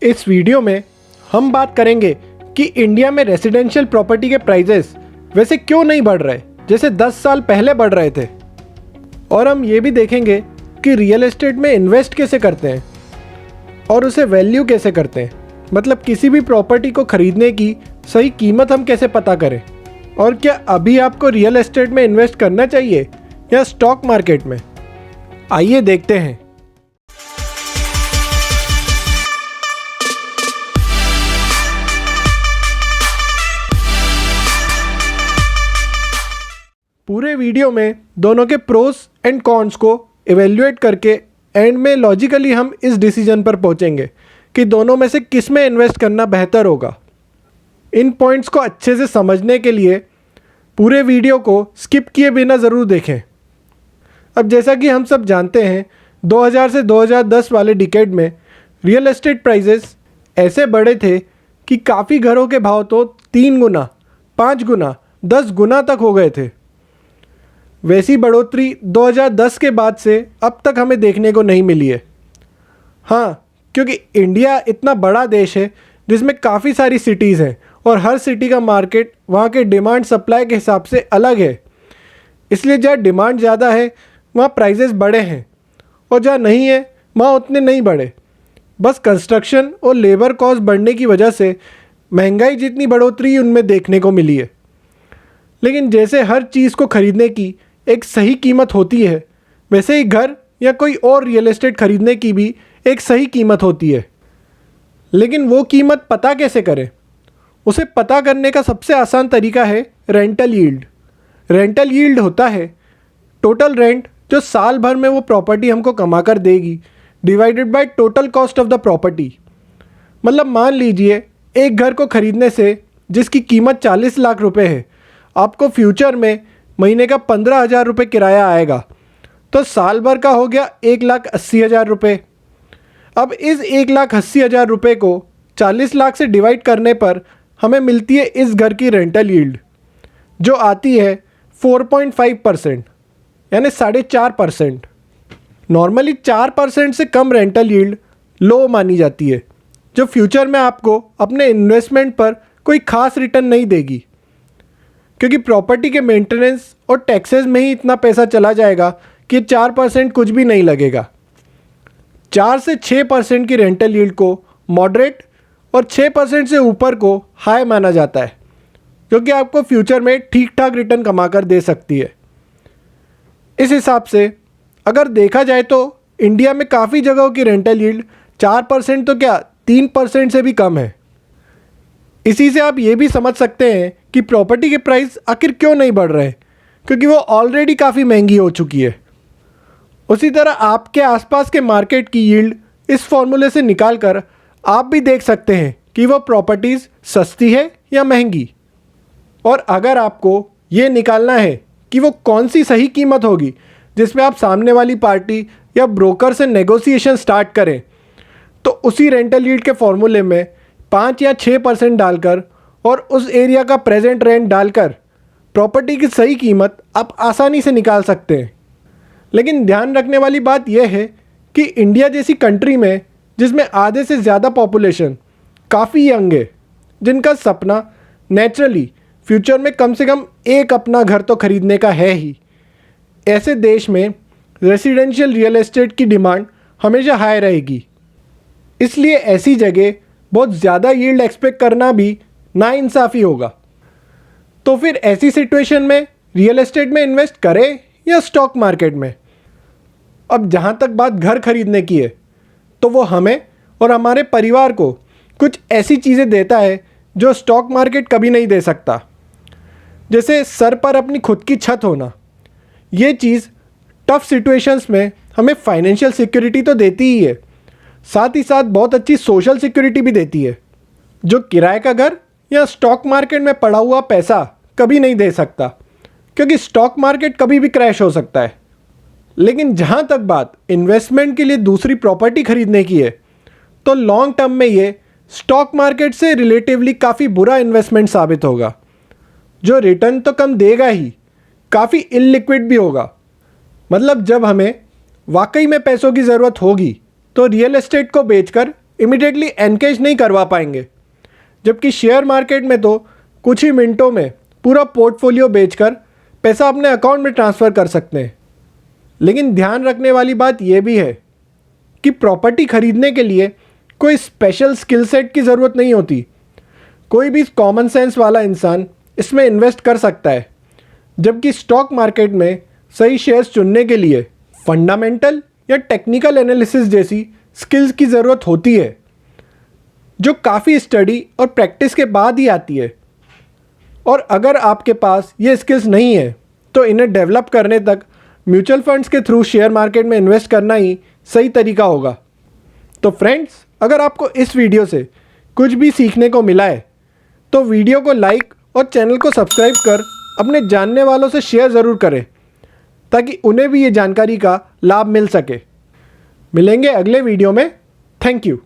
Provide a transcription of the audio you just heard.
इस वीडियो में हम बात करेंगे कि इंडिया में रेसिडेंशियल प्रॉपर्टी के प्राइजेस वैसे क्यों नहीं बढ़ रहे जैसे 10 साल पहले बढ़ रहे थे। और हम ये भी देखेंगे कि रियल एस्टेट में इन्वेस्ट कैसे करते हैं और उसे वैल्यू कैसे करते हैं, मतलब किसी भी प्रॉपर्टी को खरीदने की सही कीमत हम कैसे पता करें, और क्या अभी आपको रियल एस्टेट में इन्वेस्ट करना चाहिए या स्टॉक मार्केट में। आइए देखते हैं। पूरे वीडियो में दोनों के प्रोस एंड कॉन्स को इवेल्युएट करके एंड में लॉजिकली हम इस डिसीजन पर पहुंचेंगे कि दोनों में से किस में इन्वेस्ट करना बेहतर होगा। इन पॉइंट्स को अच्छे से समझने के लिए पूरे वीडियो को स्किप किए बिना ज़रूर देखें। अब जैसा कि हम सब जानते हैं, 2000 से 2010 वाले डिकेड में रियल एस्टेट प्राइजेस ऐसे बढ़े थे कि काफ़ी घरों के भाव तो 3 गुना, 5 गुना, 10 गुना तक हो गए थे। वैसी बढ़ोतरी 2010 के बाद से अब तक हमें देखने को नहीं मिली है। हाँ, क्योंकि इंडिया इतना बड़ा देश है जिसमें काफ़ी सारी सिटीज़ हैं और हर सिटी का मार्केट वहाँ के डिमांड सप्लाई के हिसाब से अलग है। इसलिए जहाँ डिमांड ज़्यादा है वहाँ प्राइजेस बड़े हैं और जहाँ नहीं है वहाँ उतने नहीं बढ़े। बस कंस्ट्रक्शन और लेबर कॉस्ट बढ़ने की वजह से महंगाई जितनी बढ़ोतरी उनमें देखने को मिली है। लेकिन जैसे हर चीज़ को खरीदने की एक सही कीमत होती है, वैसे ही घर या कोई और रियल एस्टेट खरीदने की भी एक सही कीमत होती है। लेकिन वो कीमत पता कैसे करें? उसे पता करने का सबसे आसान तरीका है रेंटल यील्ड। रेंटल यील्ड होता है टोटल रेंट जो साल भर में वो प्रॉपर्टी हमको कमा कर देगी divided by total cost of the property. मतलब मान लीजिए एक घर को खरीदने से जिसकी कीमत 40 लाख रुपए है, आपको फ्यूचर में महीने का 15,000 रुपये किराया आएगा, तो साल भर का हो गया 1,80,000 रुपये। अब इस 1,80,000 रुपये को 40 लाख से डिवाइड करने पर हमें मिलती है इस घर की रेंटल यील्ड, जो आती है 4.5%, यानी 4.5%। नॉर्मली 4% से कम रेंटल यील्ड लो मानी जाती है, जो फ्यूचर में आपको अपने इन्वेस्टमेंट पर कोई खास रिटर्न नहीं देगी, क्योंकि प्रॉपर्टी के मेंटेनेंस और टैक्सेस में ही इतना पैसा चला जाएगा कि 4% कुछ भी नहीं लगेगा। 4 से 6% की रेंटल यील्ड को मॉडरेट और 6% से ऊपर को हाई माना जाता है, जो कि आपको फ्यूचर में ठीक ठाक रिटर्न कमा कर दे सकती है। इस हिसाब से अगर देखा जाए तो इंडिया में काफ़ी जगहों की रेंटल यील्ड 4% तो क्या 3% से भी कम है। इसी से आप ये भी समझ सकते हैं कि प्रॉपर्टी के प्राइस आखिर क्यों नहीं बढ़ रहे, क्योंकि वो ऑलरेडी काफ़ी महंगी हो चुकी है। उसी तरह आपके आसपास के मार्केट की यील्ड इस फॉर्मूले से निकालकर आप भी देख सकते हैं कि वो प्रॉपर्टीज़ सस्ती है या महंगी। और अगर आपको ये निकालना है कि वो कौन सी सही कीमत होगी जिसमें आप सामने वाली पार्टी या ब्रोकर से नेगोशिएशन स्टार्ट करें, तो उसी रेंटल यील्ड के फॉर्मूले में 5 या 6% डालकर और उस एरिया का प्रेजेंट रेंट डालकर प्रॉपर्टी की सही कीमत आप आसानी से निकाल सकते हैं। लेकिन ध्यान रखने वाली बात यह है कि इंडिया जैसी कंट्री में, जिसमें आधे से ज़्यादा पॉपुलेशन काफ़ी यंग है, जिनका सपना नेचुरली फ्यूचर में कम से कम एक अपना घर तो खरीदने का है ही, ऐसे देश में रेसिडेंशियल रियल एस्टेट की डिमांड हमेशा हाई रहेगी। इसलिए ऐसी जगह बहुत ज़्यादा यील्ड एक्सपेक्ट करना भी नाइंसाफ़ी होगा। तो फिर ऐसी सिचुएशन में रियल एस्टेट में इन्वेस्ट करें या स्टॉक मार्केट में? अब जहाँ तक बात घर खरीदने की है, तो वो हमें और हमारे परिवार को कुछ ऐसी चीज़ें देता है जो स्टॉक मार्केट कभी नहीं दे सकता। जैसे सर पर अपनी खुद की छत होना। ये चीज़ टफ सिचुएशंस में हमें फाइनेंशियल सिक्योरिटी तो देती ही है, साथ ही साथ बहुत अच्छी सोशल सिक्योरिटी भी देती है, जो किराए का घर या स्टॉक मार्केट में पड़ा हुआ पैसा कभी नहीं दे सकता, क्योंकि स्टॉक मार्केट कभी भी क्रैश हो सकता है। लेकिन जहाँ तक बात इन्वेस्टमेंट के लिए दूसरी प्रॉपर्टी खरीदने की है, तो लॉन्ग टर्म में ये स्टॉक मार्केट से रिलेटिवली काफ़ी बुरा इन्वेस्टमेंट साबित होगा, जो रिटर्न तो कम देगा ही, काफ़ी इललिक्विड भी होगा। मतलब जब हमें वाकई में पैसों की ज़रूरत होगी तो रियल एस्टेट को बेचकर इमिडिएटली एनकेज नहीं करवा पाएंगे, जबकि शेयर मार्केट में तो कुछ ही मिनटों में पूरा पोर्टफोलियो बेचकर पैसा अपने अकाउंट में ट्रांसफ़र कर सकते हैं। लेकिन ध्यान रखने वाली बात यह भी है कि प्रॉपर्टी खरीदने के लिए कोई स्पेशल स्किल सेट की ज़रूरत नहीं होती। कोई भी कॉमन सेंस वाला इंसान इसमें इन्वेस्ट कर सकता है, जबकि स्टॉक मार्केट में सही शेयर्स चुनने के लिए फंडामेंटल या टेक्निकल एनालिसिस जैसी स्किल्स की ज़रूरत होती है, जो काफ़ी स्टडी और प्रैक्टिस के बाद ही आती है। और अगर आपके पास ये स्किल्स नहीं है तो इन्हें डेवलप करने तक म्यूचुअल फंड्स के थ्रू शेयर मार्केट में इन्वेस्ट करना ही सही तरीका होगा। तो फ्रेंड्स, अगर आपको इस वीडियो से कुछ भी सीखने को मिला है तो वीडियो को लाइक और चैनल को सब्सक्राइब कर अपने जानने वालों से शेयर ज़रूर करें, ताकि उन्हें भी ये जानकारी का लाभ मिल सके। मिलेंगे अगले वीडियो में। Thank you.